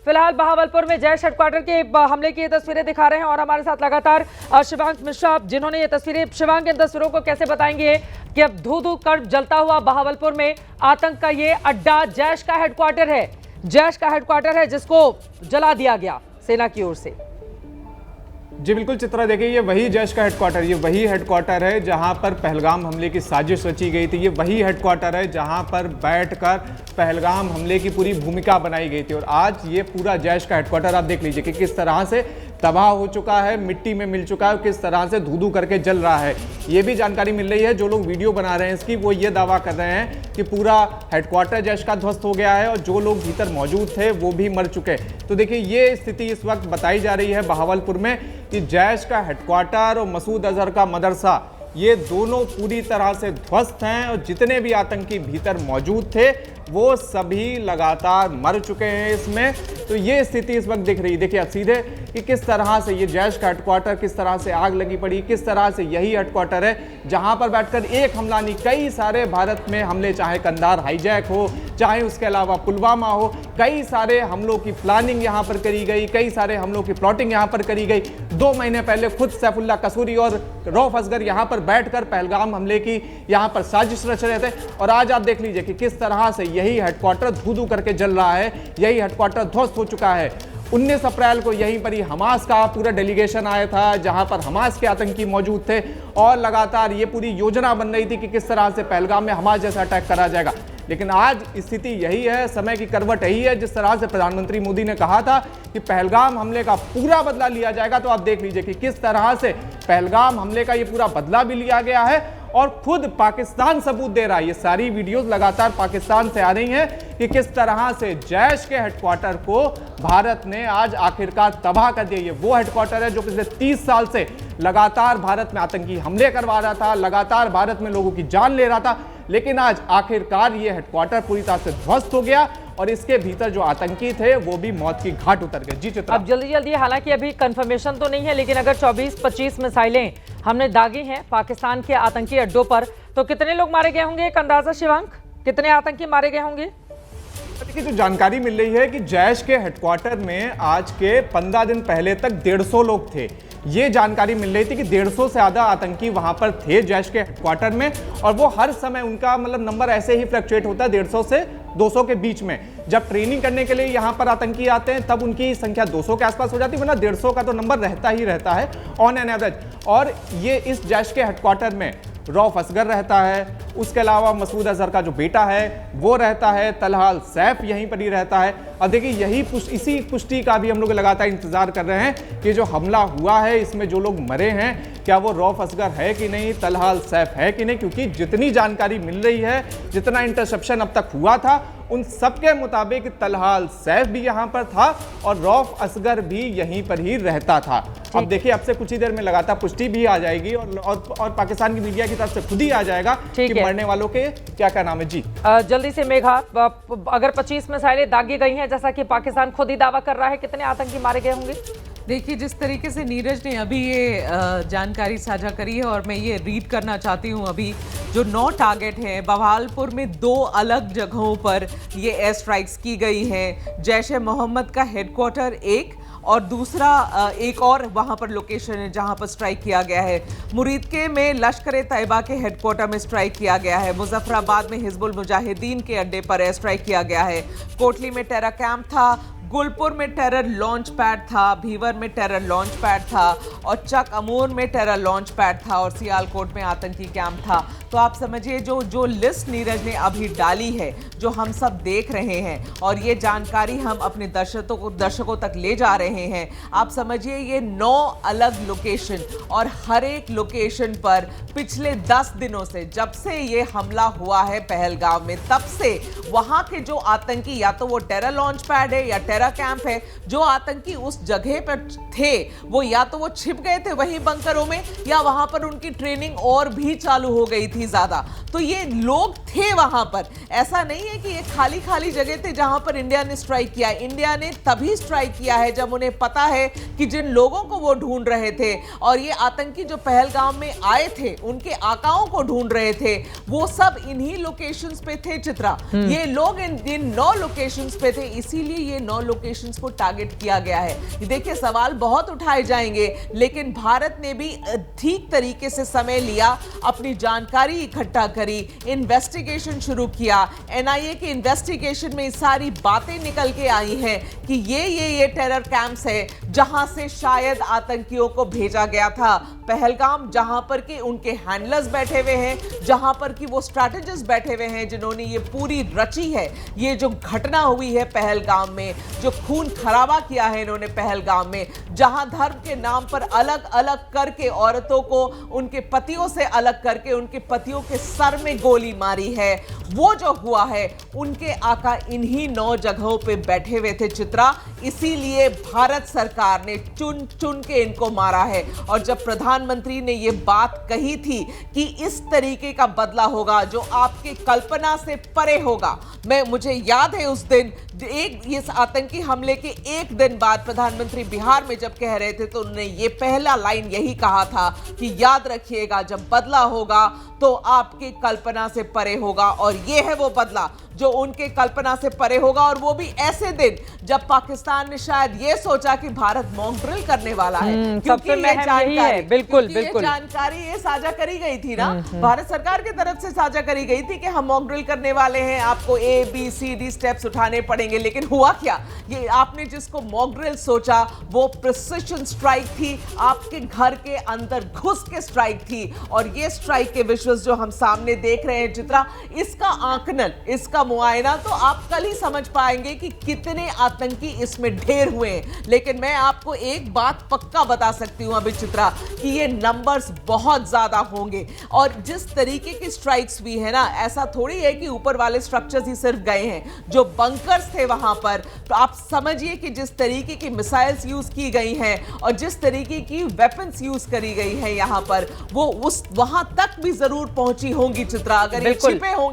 फिलहाल बहावलपुर में जैश हेडक्वार्टर के हमले की ये तस्वीरें दिखा रहे हैं और हमारे साथ लगातार शिवांक मिश्रा, जिन्होंने ये तस्वीरें, शिवांक इन तस्वीरों को कैसे बताएंगे कि अब धू धू कर जलता हुआ बहावलपुर में आतंक का ये अड्डा जैश का हेडक्वार्टर है जिसको जला दिया गया सेना की ओर से। जी बिल्कुल चित्रा, देखिए ये वही जैश का हेडक्वार्टर, ये वही हेडक्वार्टर है जहां पर पहलगाम हमले की साजिश रची गई थी। ये वही हेडक्वार्टर है जहां पर बैठकर पहलगाम हमले की पूरी भूमिका बनाई गई थी। और आज ये पूरा जैश का हेडक्वार्टर आप देख लीजिए कि किस तरह से तबाह हो चुका है, मिट्टी में मिल चुका है और किस तरह से धू-धू करके जल रहा है। ये भी जानकारी मिल रही है, जो लोग वीडियो बना रहे हैं इसकी, वो ये दावा कर रहे हैं कि पूरा हेडक्वार्टर जैश का ध्वस्त हो गया है और जो लोग भीतर मौजूद थे वो भी मर चुके। तो देखिए ये स्थिति इस वक्त बताई जा रही है बहावलपुर में कि जैश का हेडक्वार्टर और मसूद अजहर का मदरसा, ये दोनों पूरी तरह से ध्वस्त हैं और जितने भी आतंकी भीतर मौजूद थे वो सभी लगातार मर चुके हैं इसमें। तो ये स्थिति इस वक्त दिख रही है। देखिए अब सीधे कि किस तरह से ये जैश का हेडक्वार्टर, किस तरह से आग लगी पड़ी, किस तरह से यही हेडक्वार्टर है जहां पर बैठकर एक हमला नहीं, कई सारे भारत में हमले, चाहे कंधार हाईजैक हो, चाहे उसके अलावा पुलवामा हो, कई सारे हमलों की प्लानिंग यहाँ पर करी गई, कई सारे हमलों की प्लॉटिंग यहाँ पर करी गई। 2 महीने पहले खुद सैफुल्लाह कसूरी और रऊफ असगर यहाँ पर बैठकर पहलगाम हमले की यहाँ पर साजिश रच रहे थे। और आज आप देख लीजिए कि किस तरह से यही हेडक्वार्टर धू-धू करके जल रहा है, यही हेडक्वार्टर ध्वस्त हो चुका है। 19 अप्रैल को यहीं पर ही हमास का पूरा डेलीगेशन आया था जहां पर हमास के आतंकी मौजूद थे और लगातार ये पूरी योजना बन रही थी कि किस तरह से पहलगाम में हमास जैसा अटैक करा जाएगा। लेकिन आज स्थिति यही है, समय की करवट यही है। जिस तरह से प्रधानमंत्री मोदी ने कहा था कि पहलगाम हमले का पूरा बदला लिया जाएगा, तो आप देख लीजिए कि किस तरह से पहलगाम हमले का ये पूरा बदला भी लिया गया है और खुद पाकिस्तान सबूत दे रहा है। ये सारी वीडियोस लगातार पाकिस्तान से आ रही हैं कि किस तरह से जैश के हेडक्वार्टर को भारत ने आज आखिरकार तबाह कर दिया। ये वो हेडक्वार्टर है जो पिछले 30 साल से लगातार भारत में आतंकी हमले करवा रहा था, लगातार भारत में लोगों की जान ले रहा था, लेकिन आज आखिरकार ये हेडक्वार्टर पूरी तरह से ध्वस्त हो गया और इसके भीतर जो आतंकी थे वो भी मौत की घाट उतर गए। जी चित्रा, अब जल्दी हालांकि अभी कंफर्मेशन तो नहीं है, लेकिन अगर 24-25 मिसाइलें हमने दागी हैं पाकिस्तान के आतंकी अड्डों पर, तो कितने लोग मारे गए होंगे? एक अंदाजा शिवांक, कितने आतंकी मारे गए होंगे? देखिए जो जानकारी मिल रही है कि जैश के हेडक्वार्टर में आज के 15 दिन पहले तक 150 लोग थे। ये जानकारी मिल रही थी कि 150 से ज्यादा आतंकी वहां पर थे जैश के हेडक्वार्टर में, और वो हर समय उनका मतलब नंबर ऐसे ही फ्लक्चुएट होता है 150 से 200 के बीच में। जब ट्रेनिंग करने के लिए यहाँ पर आतंकी आते हैं तब उनकी संख्या 200 के आसपास हो जाती है, वरना 150 का तो नंबर रहता ही रहता है ऑन एन एवरेज। और ये इस जैश के हेडक्वार्टर में रऊफ असगर रहता है, उसके अलावा मसूद अजहर का जो बेटा है वो रहता है, तलहाल सैफ यहीं पर ही रहता है। और देखिए इसी पुष्टि का भी हम लोग लगातार इंतजार कर रहे हैं कि जो हमला हुआ है इसमें जो लोग मरे हैं क्या वो रऊफ असगर है कि नहीं, तलहाल सैफ है कि नहीं, क्योंकि जितनी जानकारी मिल रही है, जितना इंटरसेप्शन अब तक हुआ था, उन सबके मुताबिक तलहाल सैफ भी यहां पर था और रऊफ असगर भी यहीं पर ही रहता था। अब देखिए अब से कुछ ही देर में लगातार पुष्टि भी आ जाएगी और पाकिस्तान की मीडिया की तरफ से खुद ही आ जाएगा कि मरने वालों के क्या क्या नाम है। जी जल्दी से मेघा, अगर 25 मिसाइलें दागी गई हैं जैसा कि पाकिस्तान खुद ही दावा कर रहा है, कितने आतंकी मारे गए होंगे? देखिए जिस तरीके से नीरज ने अभी ये जानकारी साझा करी है और मैं ये रीड करना चाहती हूँ, अभी जो 9 टारगेट हैं बहावलपुर में 2 अलग जगहों पर ये एयर स्ट्राइक्स की गई हैं। जैश ए मोहम्मद का हेडक्वार्टर एक और दूसरा एक और वहां पर लोकेशन है जहां पर स्ट्राइक किया गया है। मुरीदके में लश्कर तैयबा के हेडक्वार्टर में स्ट्राइक किया गया है। मुजफ्फराबाद में हिजबुल मुजाहिदीन के अड्डे पर एयर स्ट्राइक किया गया है। कोटली में टेरर कैंप था, गुलपुर में टेरर लॉन्च पैड था, भीवर में टेरर लॉन्च पैड था और चक अमूर में टेरर लॉन्च पैड था और सियालकोट में आतंकी कैंप था। तो आप समझिए जो लिस्ट नीरज ने अभी डाली है, जो हम सब देख रहे हैं और ये जानकारी हम अपने दर्शकों तक ले जा रहे हैं, आप समझिए ये 9 अलग लोकेशन और हर एक लोकेशन पर पिछले 10 दिनों से, जब से ये हमला हुआ है पहलगाम में, तब से वहां के जो आतंकी, या तो वो टेरर लॉन्च पैड है या टेरर कैंप है, जो आतंकी उस जगह पर थे वो या तो वो छिप गए थे वहीं बंकरों में, या वहां पर उनकी ट्रेनिंग और भी चालू हो गई थी। थी ज्यादा, तो ये लोग थे वहां पर। ऐसा नहीं है कि ये खाली खाली जगह थे जहां पर इंडिया ने स्ट्राइक किया। इंडिया ने तभी स्ट्राइक किया है जब उन्हें पता है कि जिन लोगों को वो ढूंढ रहे थे और ये आतंकी जो पहलगाम में आए थे उनके आकाओं को ढूंढ रहे थे, वो सब इन्हीं लोकेशंस पे थे चित्रा। ये लोग इन 9 लोकेशंस पे थे, इसीलिए ये 9 लोकेशंस को टारगेट किया गया है। देखिए, सवाल बहुत उठाए जाएंगे, लेकिन भारत ने भी ठीक तरीके से समय लिया, अपनी जानकारी इकट्ठा करी, इन्वेस्टिगेशन शुरू किया। एनआईए की इन्वेस्टिगेशन में सारी बातें निकल के आई हैं कि ये टेरर कैंप्स है जहां से शायद आतंकियों को भेजा गया था। पहलगाम, जहां पर कि उनके हैंडलर्स बैठे हुए हैं, जहां पर कि वो स्ट्रैटेजिस्ट बैठे हुए हैं जिन्होंने ये पूरी रची है। ये जो घटना हुई है पहलगाम में, जो खून खराबा किया है इन्होंने पहलगाम में, जहां धर्म के नाम पर अलग अलग करके औरतों को उनके पतियों से अलग करके उनके पतियों के सर में गोली मारी है, वो जो हुआ है, उनके आका इन्हीं 9 जगहों पे बैठे हुए थे चित्रा। इसीलिए भारत सरकार ने चुन चुन के इनको मारा है। और जब प्रधानमंत्री ने ये बात कही थी कि इस तरीके का बदला होगा जो आपके कल्पना से परे होगा, मुझे याद है उस दिन इस आतंकी हमले के एक दिन बाद प्रधानमंत्री बिहार में जब कह रहे थे तो उन्होंने ये पहला लाइन यही कहा था कि याद रखिएगा, जब बदला होगा तो आपकी कल्पना से परे होगा। और ये है वो बदला जो उनके कल्पना से परे होगा, और वो भी ऐसे दिन जब पाकिस्तान ने शायद ये सोचा कि भारत मॉक ड्रिल करने वाला है। सबसे अहम यही है। बिल्कुल बिल्कुल, जानकारी ये साझा करी गई थी ना, भारत सरकार की तरफ से साझा करी गई थी कि हम मॉक ड्रिल करने वाले हैं, आपको ABCD स्टेप्स उठाने पड़ेंगे। लेकिन हुआ क्या, ये आपने जिसको मॉक ड्रिल सोचा वो प्रिसिशन स्ट्राइक थी, आपके घर के अंदर घुस के स्ट्राइक थी। और ये स्ट्राइक के विजुअल्स जो हम सामने देख रहे हैं चित्रा, इसका आंकलन, इसका मुआयना तो आप कल ही समझ पाएंगे कि कितने आतंकी इसमें ढेर हुए हैं। लेकिन मैं आपको एक बात पक्का बता सकती हूं अभी चित्रा, कि ये नंबर्स बहुत ज्यादा होंगे। और जिस तरीके की स्ट्राइक्स हुई है ना, ऐसा थोड़ी है कि ऊपर वाले स्ट्रक्चर्स ही सिर्फ गए हैं, जो बंकर्स थे वहां पर, तो आप समझिए कि जिस तरीके की मिसाइल्स यूज की गई हैं और जिस तरीके की वेपन्स यूज करी गई है यहां पर, वो उस वहां तक भी जरूर पहुंची होंगी चित्रा, अगर ये छिपे होंगे